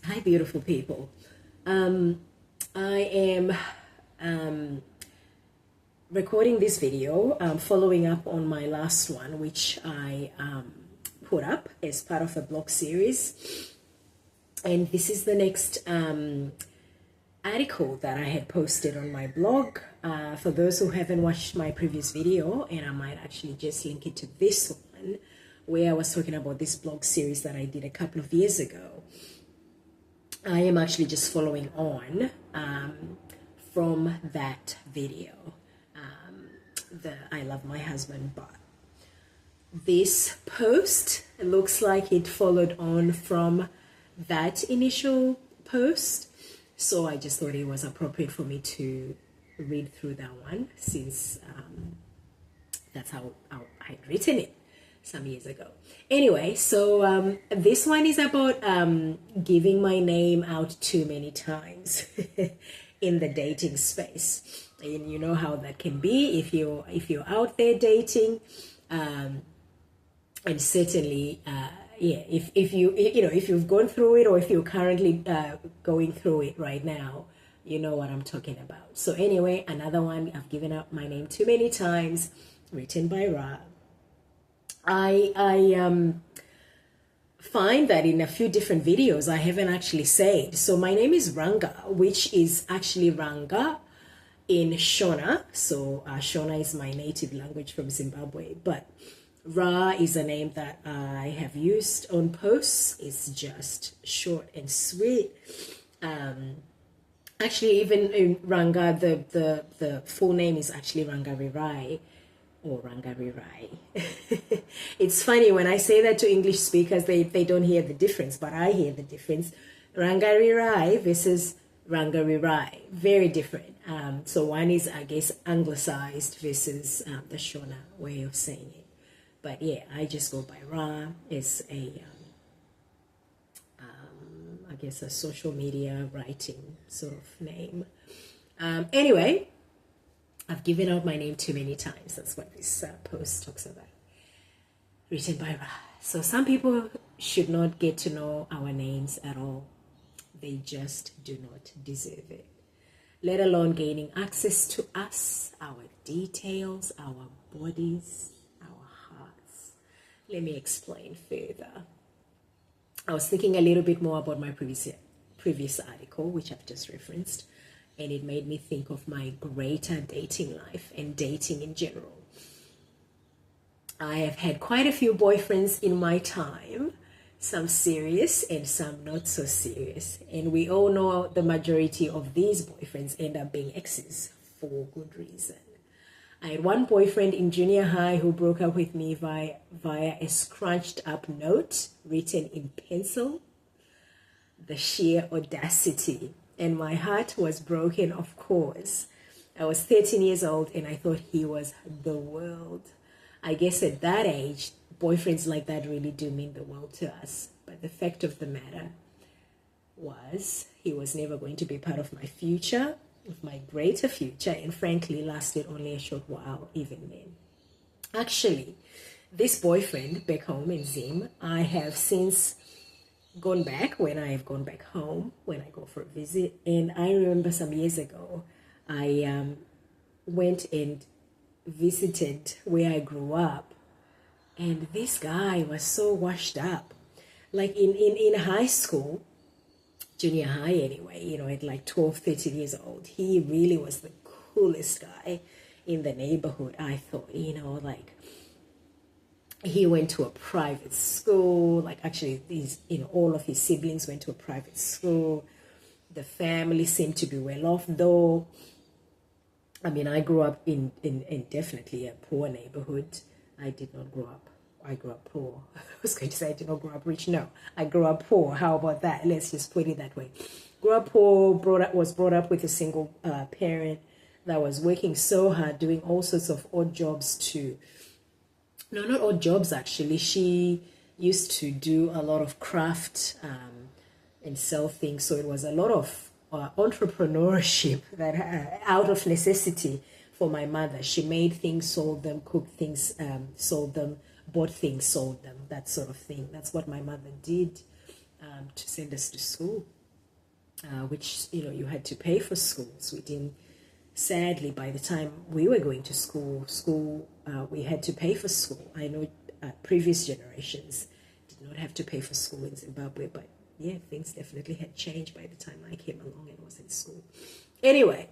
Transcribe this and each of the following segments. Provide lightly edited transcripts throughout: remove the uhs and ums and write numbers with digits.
Hi, beautiful people. I am recording this video, following up on my last one, which I put up as part of a blog series. And this is the next article that I had posted on my blog. For those who haven't watched my previous video, and I might actually just link it to this one, where I was talking about this blog series that I did a couple of years ago. I am actually just following on from that video, the I Love My Husband, but this post looks like it followed on from that initial post. So I just thought it was appropriate for me to read through that one, since that's how I'd written it some years ago. Anyway, so this one is about giving my name out too many times in the dating space. And you know how that can be if you're out there dating, and certainly if you've gone through it, or if you're currently going through it right now, you know what I'm talking about. So anyway, another one, I've given out my name too many times, written by Ra. I find that in a few different videos I haven't actually said. So my name is Ranga, which is actually Ranga in Shona. So Shona is my native language from Zimbabwe, but Ra is a name that I have used on posts. It's just short and sweet. Actually, even in Ranga, the full name is actually Rangarirai, or Rangarirai. It's funny when I say that to English speakers, they don't hear the difference, but I hear the difference. Rangarirai versus Rangarirai, very different. So one is, I guess, anglicized versus the Shona way of saying it. But yeah, I just go by Ra. It's I guess, a social media writing sort of name. Anyway, I've given out my name too many times. That's what this post talks about. Written by Ra. So some people should not get to know our names at all. They just do not deserve it. Let alone gaining access to us, our details, our bodies, our hearts. Let me explain further. I was thinking a little bit more about my previous article, which I've just referenced, and it made me think of my greater dating life and dating in general. I have had quite a few boyfriends in my time, some serious and some not so serious. And we all know the majority of these boyfriends end up being exes for good reason. I had one boyfriend in junior high who broke up with me via a scrunched up note written in pencil. The sheer audacity. And my heart was broken, of course. I was 13 years old and I thought he was the world. I guess at that age, boyfriends like that really do mean the world to us. But the fact of the matter was, he was never going to be part of my future, of my greater future, and frankly lasted only a short while even then. Actually, this boyfriend back home in Zim, I have since gone back when I have gone back home, when I go for a visit. And I remember some years ago, I went and visited where I grew up, and this guy was so washed up. Like in high school, junior high anyway, at like 12, 13 years old, he really was the coolest guy in the neighborhood. I thought, like, he went to a private school. Like, actually, all of his siblings went to a private school. The family seemed to be well off, though. I mean, I grew up in definitely a poor neighborhood. I grew up poor. I was going to say I did not grow up rich. No, I grew up poor. How about that? Let's just put it that way. Grew up poor, was brought up with a single parent that was working so hard, doing all sorts of odd jobs too. No, not odd jobs, actually. She used to do a lot of craft and sell things. So it was a lot of entrepreneurship that out of necessity for my mother. She made things, sold them, cooked things, sold them, bought things, sold them, that sort of thing. That's what my mother did. to send us to school, which, you had to pay for schools. We didn't, sadly, by the time we were going to school, we had to pay for school. I know previous generations did not have to pay for school in Zimbabwe, but yeah, things definitely had changed by the time I came along and was in school. Anyway,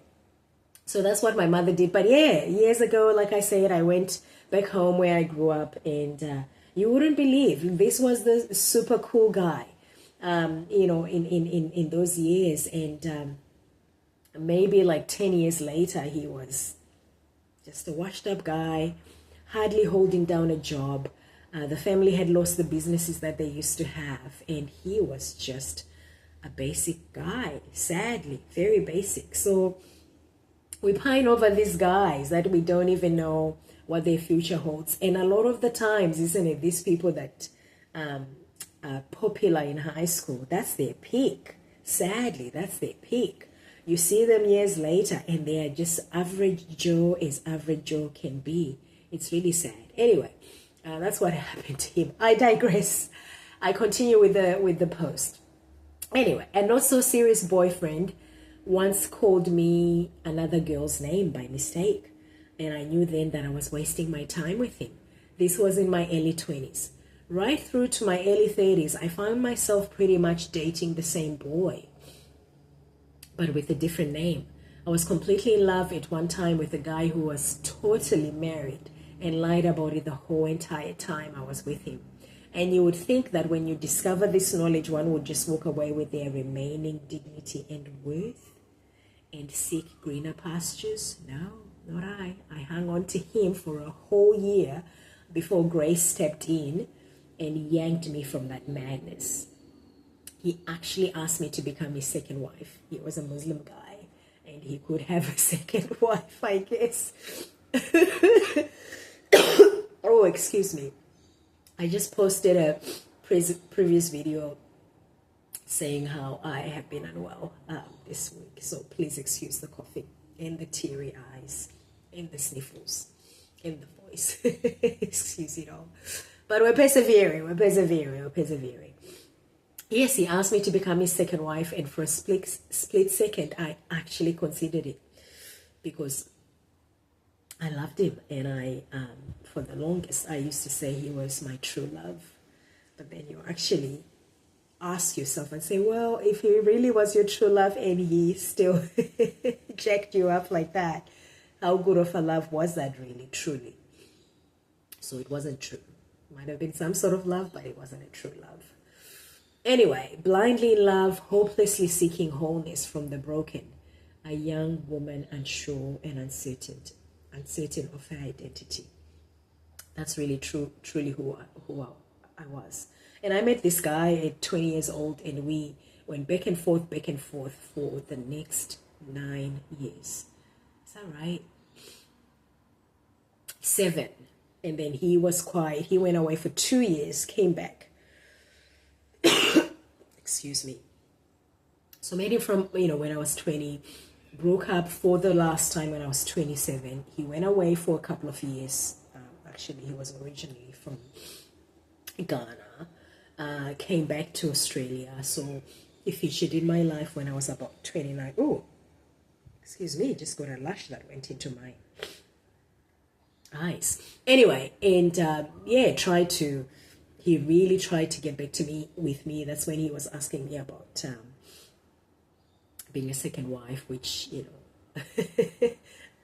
so that's what my mother did. But yeah, years ago, like I said, I went back home where I grew up, and you wouldn't believe this was the super cool guy, in those years. And maybe like 10 years later, he was just a washed up guy, hardly holding down a job. The family had lost the businesses that they used to have, and he was just a basic guy, sadly, very basic. So we pine over these guys that we don't even know what their future holds. And a lot of the times, isn't it, these people that are popular in high school, that's their peak. Sadly, that's their peak. You see them years later and they are just average Joe as average Joe can be. It's really sad. Anyway, that's what happened to him. I digress. I continue with the post. Anyway, a not so serious boyfriend once called me another girl's name by mistake, and I knew then that I was wasting my time with him. This was in my early 20s. Right through to my early 30s, I found myself pretty much dating the same boy, but with a different name. I was completely in love at one time with a guy who was totally married and lied about it the whole entire time I was with him. And you would think that when you discover this knowledge, one would just walk away with their remaining dignity and worth and seek greener pastures. No, not I. I hung on to him for a whole year before Grace stepped in and yanked me from that madness. He actually asked me to become his second wife. He was a Muslim guy, and he could have a second wife, I guess. Oh, excuse me. I just posted a previous video saying how I have been unwell this week. So please excuse the coughing and the teary eyes and the sniffles and the voice. Excuse it all. But we're persevering. Yes, he asked me to become his second wife, and for a split second, I actually considered it because I loved him, and for the longest, I used to say he was my true love. But then you actually ask yourself and say, well, if he really was your true love and he still jacked you up like that, how good of a love was that really, truly? So it wasn't true. Might have been some sort of love, but it wasn't a true love. Anyway, blindly in love, hopelessly seeking wholeness from the broken, a young woman unsure and uncertain of her identity. That's really truly who I was. And I met this guy at 20 years old, and we went back and forth for the next 9 years. Is that right? 7. And then he was quiet. He went away for 2 years, came back. Excuse me. So met him from, when I was 20, broke up for the last time when I was 27. He went away for a couple of years. Actually, he was originally from Ghana. Came back to Australia. So he featured in my life when I was about 29. Oh, excuse me, just got a lash that went into my eyes. Anyway, and he really tried to get back with me. That's when he was asking me about being a second wife, which,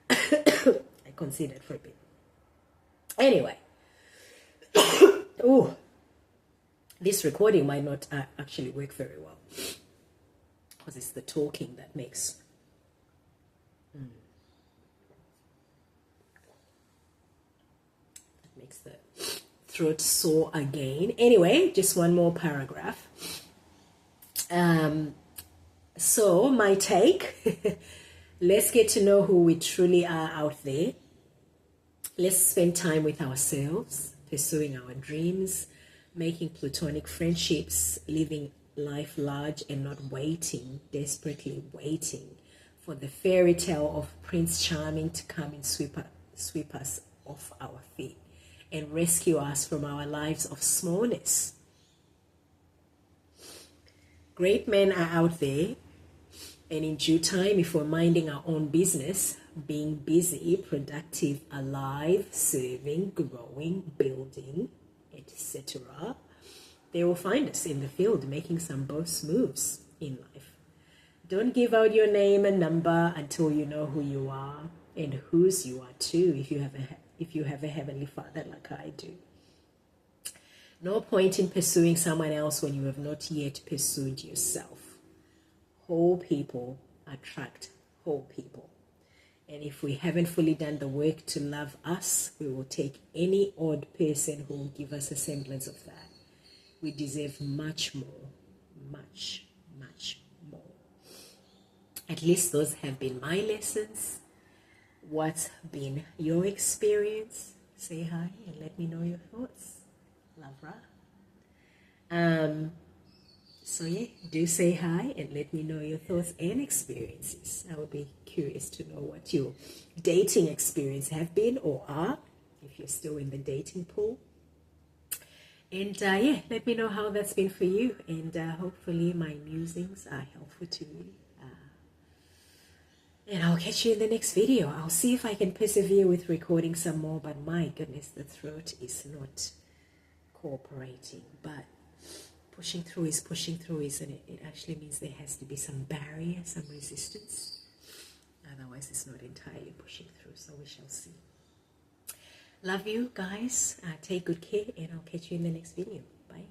I considered for a bit. Anyway, oh, this recording might not actually work very well because it's the talking that makes the throat sore again. Anyway, just one more paragraph. So my take, let's get to know who we truly are out there. Let's spend time with ourselves, pursuing our dreams, making platonic friendships, living life large and not desperately waiting for the fairy tale of Prince Charming to come and sweep us off our feet and rescue us from our lives of smallness. Great men are out there, and in due time, if we're minding our own business, being busy, productive, alive, serving, growing, building, etc., they will find us in the field making some boss moves in life. Don't give out your name and number until you know who you are and whose you are too, if you have a heavenly Father like I do. No point in pursuing someone else when you have not yet pursued yourself. Whole people attract whole people. And if we haven't fully done the work to love us, we will take any odd person who will give us a semblance of that. We deserve much more, much, much more. At least those have been my lessons. What's been your experience? Say hi and let me know your thoughts. Lavra. So yeah, do say hi and let me know your thoughts and experiences. I would be curious to know what your dating experience have been or are, if you're still in the dating pool. And yeah, let me know how that's been for you. And hopefully my musings are helpful to you. And I'll catch you in the next video. I'll see if I can persevere with recording some more. But my goodness, the throat is not cooperating. But pushing through is pushing through, isn't it? It actually means there has to be some barrier, some resistance. Otherwise, it's not entirely pushing through. So we shall see. Love you guys. Take good care, and I'll catch you in the next video. Bye.